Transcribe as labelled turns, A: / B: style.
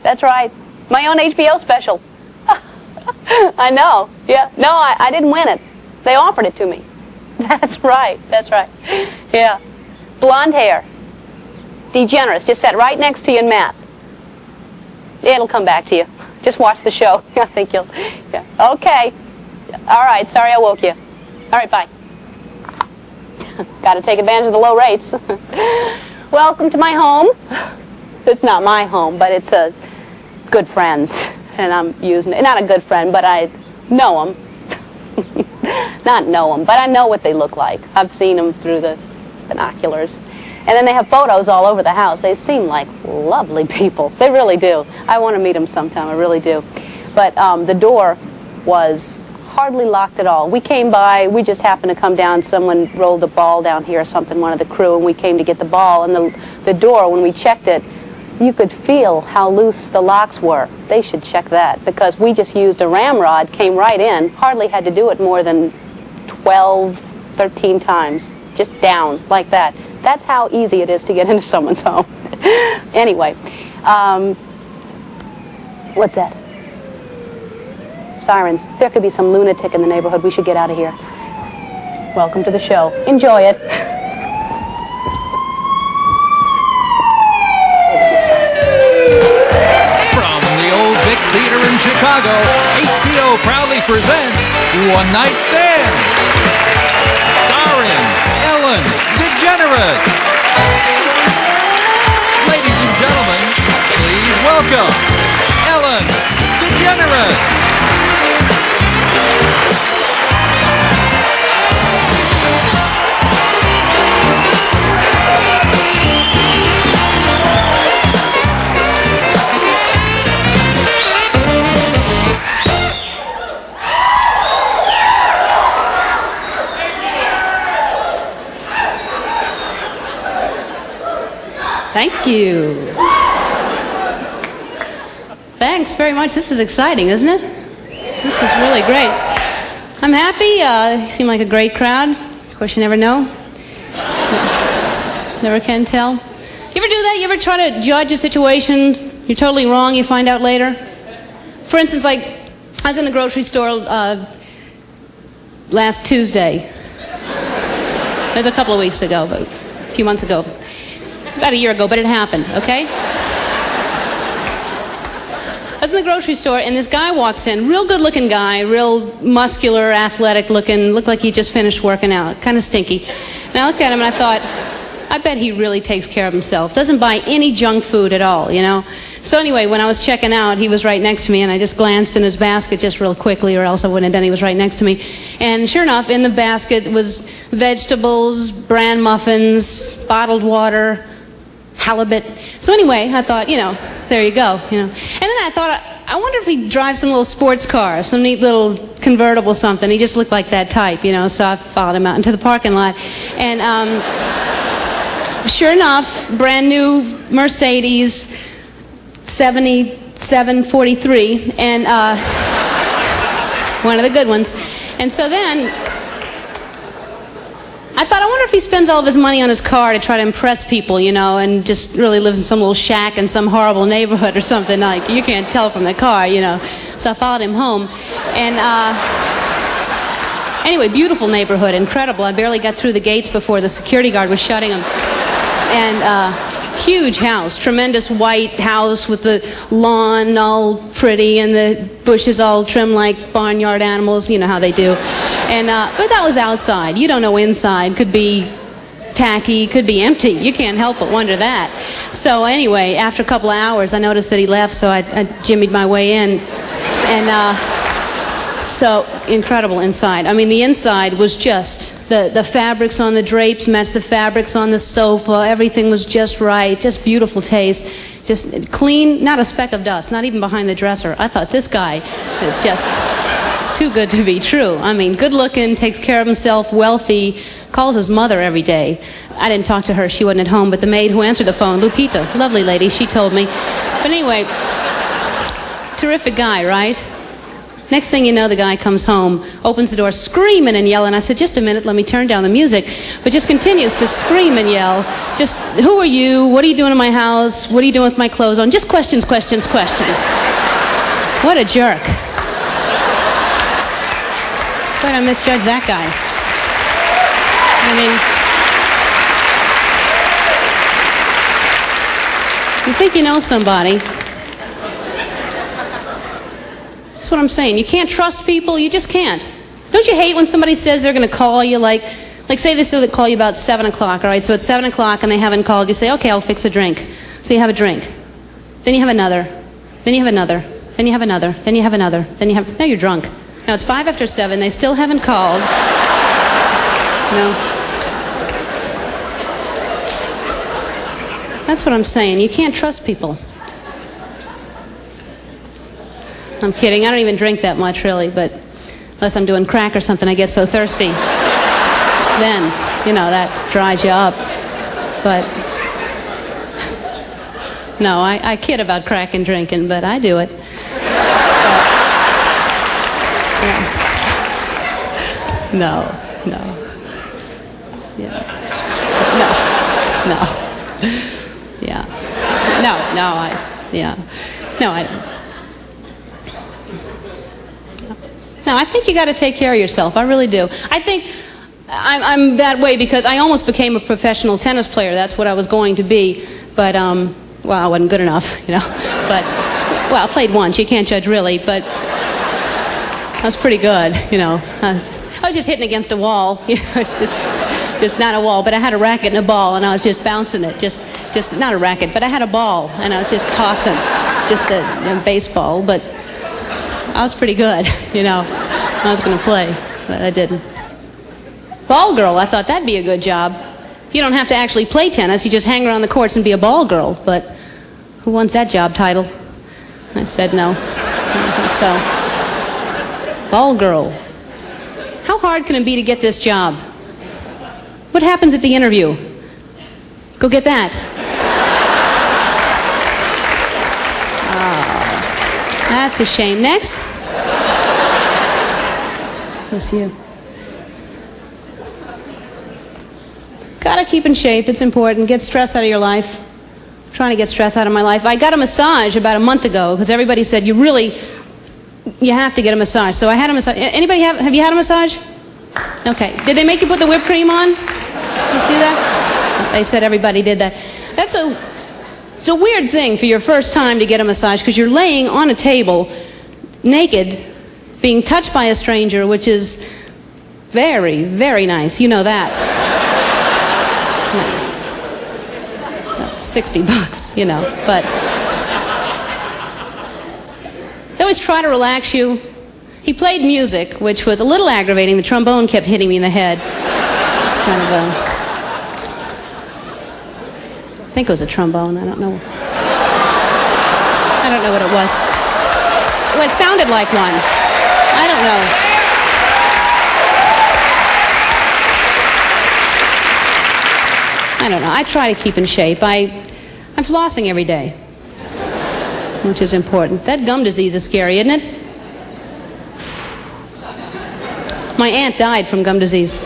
A: That's right. My own HBO special. I know. Yeah. No, I didn't win it. They offered it to me. That's right. That's right. Yeah. Blonde hair. DeGeneres. Just sat right next to you in math. It'll come back to you. Just watch the show. I think you'll... Yeah. Okay. All right. Sorry I woke you. All right. Bye. Got to take advantage of the low rates. Welcome to my home. It's not my home, but it's a good friends. And I'm using it. Not a good friend, but I know them. Not know them, but I know what they look like. I've seen them through the binoculars. And then they have photos all over the house. They seem like lovely people. They really do. I want to meet them sometime. I really do. But the door was hardly locked at all. We came by. We just happened to come down. Someone rolled a ball down here or something, one of the crew, and we came to get the ball. And the door, when we checked it, you could feel how loose the locks were. They should check that, because we just used a ramrod, came right in, hardly had to do it more than 12, 13 times, just down like that. That's how easy it is to get into someone's home. Anyway, what's that? Sirens. There could be some lunatic in the neighborhood. We should get out of here. Welcome to the show. Enjoy it.
B: From the Old Vic Theater in Chicago, HBO proudly presents One Night Stand, starring Ellen DeGeneres. Ladies and gentlemen, please welcome Ellen DeGeneres.
C: Thank you. Thanks very much. This is exciting, isn't it? This is really great. I'm happy. You seem like a great crowd. Of course, you never know. Never can tell. You ever do that? You ever try to judge a situation? You're totally wrong. You find out later. For instance, like, I was in the grocery store last Tuesday. It was a couple of weeks ago, but a few months ago. About a year ago, but it happened, okay? I was in the grocery store, and this guy walks in, real good-looking guy, real muscular, athletic-looking, looked like he just finished working out, kind of stinky. And I looked at him, and I thought, I bet he really takes care of himself, doesn't buy any junk food at all, you know? So anyway, when I was checking out, he was right next to me, and I just glanced in his basket just real quickly, or else I wouldn't have done. He was right next to me. And sure enough, in the basket was vegetables, bran muffins, bottled water, halibut. So anyway, I thought, there you go, And then I thought, I wonder if he drives some little sports car, some neat little convertible something. He just looked like that type, So I followed him out into the parking lot. And sure enough, brand new Mercedes 7743, and one of the good ones. And so then I thought, I wonder if he spends all of his money on his car to try to impress people, and just really lives in some little shack in some horrible neighborhood or something. Like, you can't tell from the car, So I followed him home. And anyway, beautiful neighborhood, incredible. I barely got through the gates before the security guard was shutting them. And huge house, tremendous white house with the lawn all pretty and the bushes all trimmed like barnyard animals, you know how they do. And but that was outside. You don't know inside. Could be tacky, could be empty. You can't help but wonder that. So anyway, after a couple of hours, I noticed that he left, so I jimmied my way in. And so incredible inside. I mean, the inside was just... The fabrics on the drapes matched the fabrics on the sofa. Everything was just right. Just beautiful taste. Just clean, not a speck of dust, not even behind the dresser. I thought, this guy is just too good to be true. I mean, good looking, takes care of himself, wealthy, calls his mother every day. I didn't talk to her. She wasn't at home. But the maid who answered the phone, Lupita, lovely lady, she told me. But anyway, terrific guy, right? Next thing you know, the guy comes home, opens the door, screaming and yelling. I said, just a minute, let me turn down the music. But just continues to scream and yell. Just, who are you? What are you doing in my house? What are you doing with my clothes on? Just questions, questions, questions. What a jerk. But I misjudged that guy. I mean, you think you know somebody. That's what I'm saying. You can't trust people. You just can't. Don't you hate when somebody says they're going to call you, like say they say they call you about 7 o'clock, all right? So it's 7 o'clock and they haven't called. You say, okay, I'll fix a drink. So you have a drink. Then you have another. Then you have another. Then you have another. Then you have another. Then you have... Now you're drunk. Now it's 5 after 7. They still haven't called. No. That's what I'm saying. You can't trust people. I'm kidding. I don't even drink that much, really, but unless I'm doing crack or something, I get so thirsty. Then, you know, that dries you up. But, no, I kid about crack and drinking, but I do it. But, yeah. No. Yeah. No. Yeah. No, I don't. No, I think you got to take care of yourself. I really do. I think I'm that way because I almost became a professional tennis player. That's what I was going to be. But, well, I wasn't good enough, you know. But, well, I played once. You can't judge really. But I was pretty good, you know. I was just hitting against a wall. You know, just not a wall. But I had a racket and a ball, and I was just bouncing it. Just not a racket, but I had a ball, and I was just tossing just a baseball. But I was pretty good, you know. I was going to play, but I didn't. Ball girl, I thought that'd be a good job. You don't have to actually play tennis. You just hang around the courts and be a ball girl. But who wants that job title? I said no. So, ball girl. How hard can it be to get this job? What happens at the interview? Go get that. That's a shame. Next. That's you. Gotta keep in shape. It's important. Get stress out of your life. I'm trying to get stress out of my life. I got a massage about a month ago because everybody said you have to get a massage. So I had a massage. Anybody have you had a massage? Okay. Did they make you put the whipped cream on? Did you do that? They said everybody did that. It's a weird thing for your first time to get a massage because you're laying on a table, naked, being touched by a stranger, which is very, very nice. You know that. That's $60, you know. But they always try to relax you. He played music, which was a little aggravating. The trombone kept hitting me in the head. It's kind of a... I think it was a trombone. I don't know. I don't know what it was. Well, it sounded like one. I don't know. I don't know. I try to keep in shape. I'm flossing every day, which is important. That gum disease is scary, isn't it? My aunt died from gum disease.